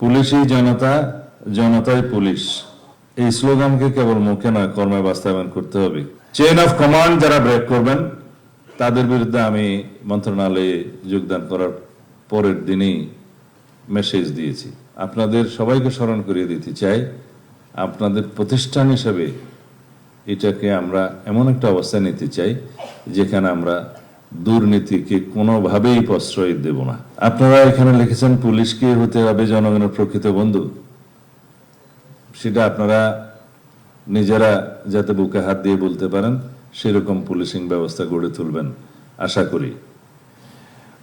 পুলিশই জনতা, জনতাই পুলিশ, এই স্লোগানকে কেবল মুখে নয় কর্মে বাস্তবায়ন করতে হবে। চেইন অফ কমান্ড যারা ব্রেক করবেন তাদের বিরুদ্ধে আমি মন্ত্রণালয়ে যোগদান করার পরের দিনই মেসেজ দিয়েছি। আপনাদের সবাইকে স্মরণ করিয়ে দিতে চাই, আপনাদের প্রতিষ্ঠান হিসেবে এটাকে আমরা এমন একটা অবস্থায় নিতে চাই যেখানে আমরা দুর্নীতিকে কোনোভাবেই প্রশ্রয় দেব না। আপনারা এখানে লিখেছেন পুলিশকে হতে হবে জনগণের প্রকৃত বন্ধু। সেটা আপনারা নিজেরা যাতে বুকে হাত দিয়ে বলতে পারেন সেরকম পুলিশিং ব্যবস্থা গড়ে তুলবেন আশা করি।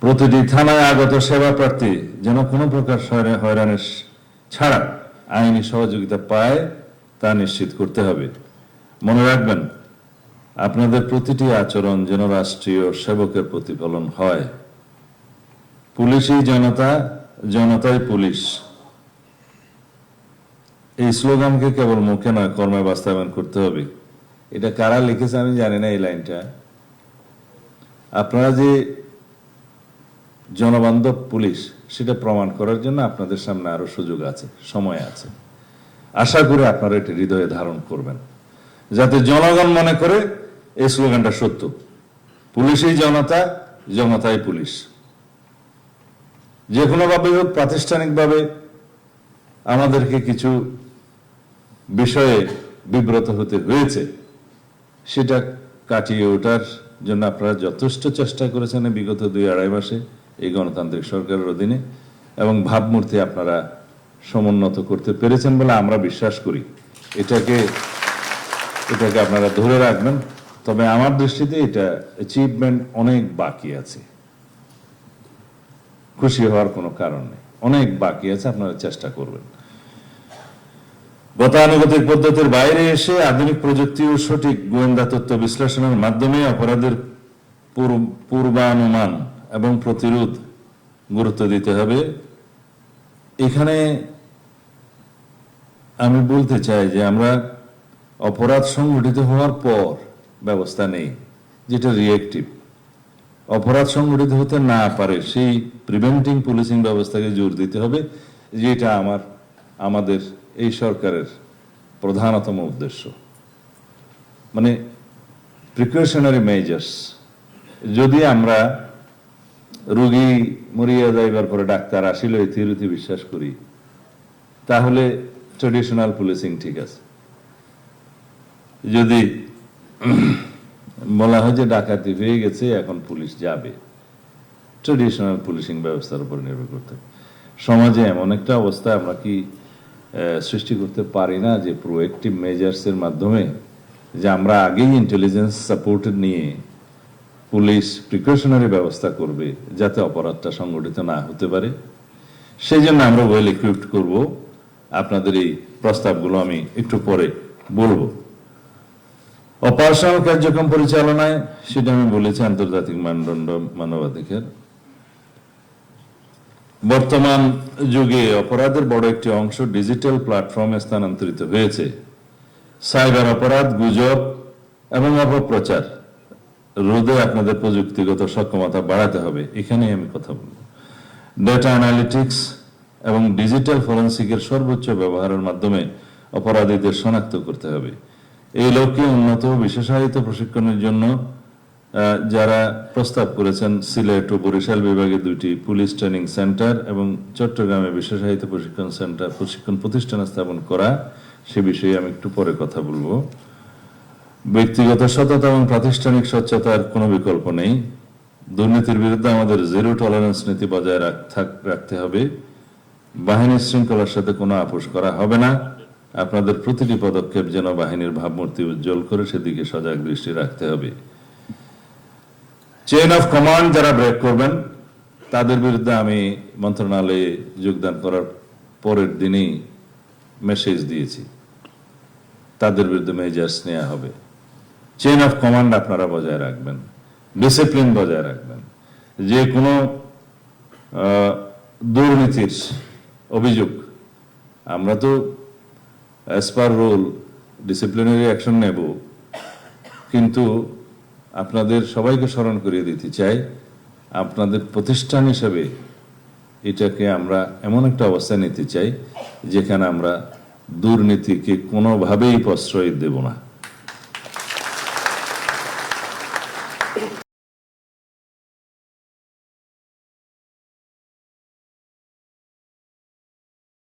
প্রতিটি থানায় আগত সেবা প্রার্থী যেন কোনো প্রকার হয়রানির ছাড়া আইনি সহযোগিতা পায় তা নিশ্চিত করতে হবে। মনে রাখবেন, আপনাদের প্রতিটি আচরণ যেন রাষ্ট্রীয় সেবকের প্রতিফলন হয়। পুলিশই জনতা, জনতাই পুলিশ, এই স্লোগানকে কেবল মুখে নয় কর্মে বাস্তবায়ন করতে হবে। এটা কারা লিখেছে আমি জানি না এই লাইনটা। আপনারা যে জনবান্ধব পুলিশ সেটা প্রমাণ করার জন্য আপনাদের সামনে আরো সুযোগ আছে, সময় আছে। আশা করি আপনারা এটি হৃদয়ে ধারণ করবেন, যাতে জনগণ মনে করে এই স্লোগানটা সত্য। পুলিশই জনতা, জনতাই পুলিশ। যে কোনো ভাবে হোক প্রাতিষ্ঠানিকভাবে আমাদেরকে কিছু বিষয়ে বিব্রত হতে হয়েছে, সেটা কাটিয়ে ওঠার জন্য আপনারা যথেষ্ট চেষ্টা করেছেন বিগত 2-2.5 মাসে এই গণতান্ত্রিক সরকারের অধীনে, এবং ভাবমূর্তি আপনারা সমুন্নত করতে পেরেছেন বলে আমরা বিশ্বাস করি। এটাকে আপনারা ধরে রাখবেন। তবে আমার দৃষ্টিতে এটা অ্যাচিভমেন্ট অনেক বাকি আছে, খুশি হওয়ার কোনো কারণ নেই, অনেক বাকি আছে, আপনারা চেষ্টা করবেন। গতানুগতিক পদ্ধতির বাইরে এসে আধুনিক প্রযুক্তি ও সঠিক গোয়েন্দা তথ্য বিশ্লেষণের মাধ্যমে অপরাধের পূর্বানুমান এবং প্রতিরোধ গুরুত্ব দিতে হবে। এখানে আমি বলতে চাই যে আমরা অপরাধ সংঘটিত হওয়ার পর ব্যবস্থা নেই, যেটা রিয়েক্টিভ। অপরাধ সংঘটিত হতে না পারে সেই প্রিভেন্টিং পুলিশিং ব্যবস্থাকে জোর দিতে হবে, যেটা আমাদের এই সরকারের প্রধানতম উদ্দেশ্য। মানে প্রিকশনারি মেজার্স। যদি আমরা রোগী মরিয়া যাইবার পরে ডাক্তার আসিল এই থিওরিতে বিশ্বাস করি, তাহলে ট্রেডিশনাল পুলিশিং ঠিক আছে। যদি বলা হয় যে ডাকাতি হয়ে গেছে এখন পুলিশ যাবে, ট্রেডিশনাল পুলিশিং ব্যবস্থার উপর নির্ভর করতে। সমাজে এমন একটা অবস্থা আমরা কি সৃষ্টি করতে পারি না যে প্রোঅ্যাক্টিভ মেজার্সের মাধ্যমে, যে আমরা আগেই ইন্টেলিজেন্স সাপোর্টেড নিয়ে পুলিশ প্রিকশনারি ব্যবস্থা করবে যাতে অপরাধটা সংগঠিত না হতে পারে। সেই জন্য আমরা ওয়েল ইকুইপড করব। আপনাদের এই প্রস্তাবগুলো আমি একটু পরে বলবো। অপারেশনাল কার্যক্রম পরিচালনায় সেটা আমি বলেছি আন্তর্জাতিক মানদণ্ড মানবাধিকার। বর্তমান যুগে অপরাধের বড় একটি অংশ ডিজিটাল প্ল্যাটফর্মে স্থানান্তরিত হয়েছে। সাইবার অপরাধ, গুজব এবং অপপ্রচার রোধে আপনাদের প্রযুক্তিগত সক্ষমতা বাড়াতে হবে, এখানেই আমি কথা বলবো। ডেটা অ্যানালিটিক্স এবং ডিজিটাল ফরেন্সিকের সর্বোচ্চ ব্যবহারের মাধ্যমে অপরাধীদের শনাক্ত করতে হবে। এই লক্ষ্যে উন্নত বিশেষায়িত প্রশিক্ষণের জন্য যারা প্রস্তাব করেছেন সিলেট ও বরিশাল বিভাগে 2টি পুলিশ ট্রেনিং সেন্টার এবং চট্টগ্রামে বিশেষায়িত প্রশিক্ষণ প্রতিষ্ঠান স্থাপন করা, সে বিষয়ে আমি একটু পরে কথা বলবো। ব্যক্তিগত সততা এবং প্রাতিষ্ঠানিক স্বচ্ছতার কোনো বিকল্প নেই। দুর্নীতির বিরুদ্ধে আমাদের জিরো টলারেন্স নীতি বজায় রাখতে হবে। বাহিনীর শৃঙ্খলার সাথে কোনো আপোষ করা হবে না। আপনাদের প্রতিটি পদক্ষেপ যেন বাহিনীর ভাবমূর্তি উজ্জ্বল করে সেদিকে সজাগ দৃষ্টি রাখতে হবে। চেইন অফ কমান্ড যারা ব্রেক করবেন তাদের বিরুদ্ধে আমি মন্ত্রণালয়ে যোগদান করার পরের দিনই মেসেজ দিয়েছি, তাদের বিরুদ্ধে মেজার্স নেওয়া হবে। চেইন অফ কমান্ড আপনারা বজায় রাখবেন, ডিসিপ্লিন বজায় রাখবেন। যে কোনো দুর্নীতির অভিযোগ আমরা তো as per rule disciplinary action নেব, কিন্তু আপনাদের সবাইকে স্মরণ করিয়ে দিতে চাই, আপনাদের প্রতিষ্ঠান হিসেবে এটাকে আমরা এমন একটা অবস্থায় নিতে চাই যেখানে আমরা দুর্নীতিকে কোনোভাবেই প্রশ্রয় দেব না।